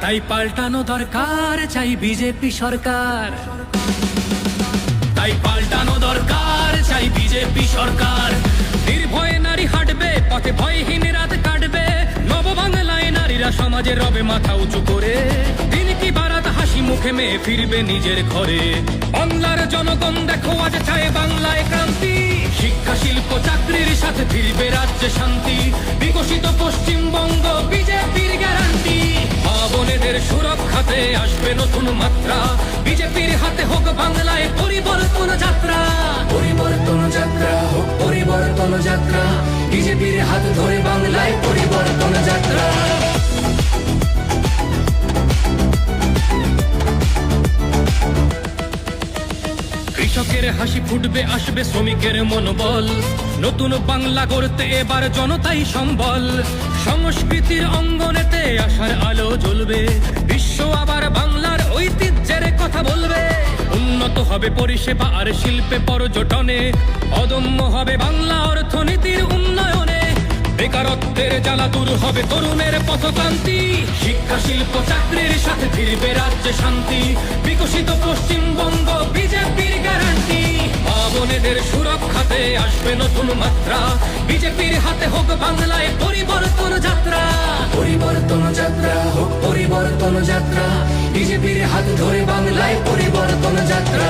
তাই পাল্টানো দরকার, চাই বিজেপি সরকার। তাই পাল্টানো দরকার, চাই বিজেপি সরকার। নির্ভয়ে নারী হাঁটবে পথে, ভয়হীন রাত কাটবে। নব বাংলায় নারীরা সমাজে রবে মাথা উঁচু করে। দিন কি বারাত হাসি মুখে মেয়ে ফিরবে নিজের ঘরে। বাংলার জনগণ দেখো আজ চায় বাংলায় ক্রান্তি। শিক্ষা শিল্প চাকরির সাথে ফিরবে রাজ্যে শান্তি। বিকশিত পশ্চিমবঙ্গ বিজেপির গ্যারান্টি। মা বোনেদের সুরক্ষাতে আসবে নতুন মাত্রা। বিজেপির হাতে হোক বাংলায় পরিবর্তন যাত্রা। পরিবর্তন যাত্রা হোক পরিবর্তন যাত্রা, বিজেপির হাত ধরে বাংলায় পরিবর্তন যাত্রা। কৃষকের হাসি ফুটবে, আসবে শ্রমিকের মনোবল। নতুন বাংলা গড়তে এবার জনতাই সম্বল। সংস্কৃতির অঙ্গনেতে আশার আলো জ্বলবে। বিশ্ব আবার বাংলার ঐতিহ্যের কথা বলবে। উন্নত হবে পরিষেবা আর শিল্পে পর্যটনে। অদম্য হবে বাংলা অর্থনীতির উন্নয়নে। বেকারত্বের জ্বালা দূর হবে তরুণের পথক্রান্তি। শিক্ষা শিল্প চাকরির সাথে ফিরবে রাজ্যে শান্তি। বিকশিত পশ্চিমবঙ্গ বিজেপির গ্যারান্টি। মা বোনেদের সুরক্ষাতে আসবে নতুন মাত্রা। বিজেপির হাতে হোক বাংলায় পরিবর্তন যাত্রা। পরিবর্তন যাত্রা হোক পরিবর্তন যাত্রা, বিজেপির হাত ধরে বাংলায় পরিবর্তন যাত্রা।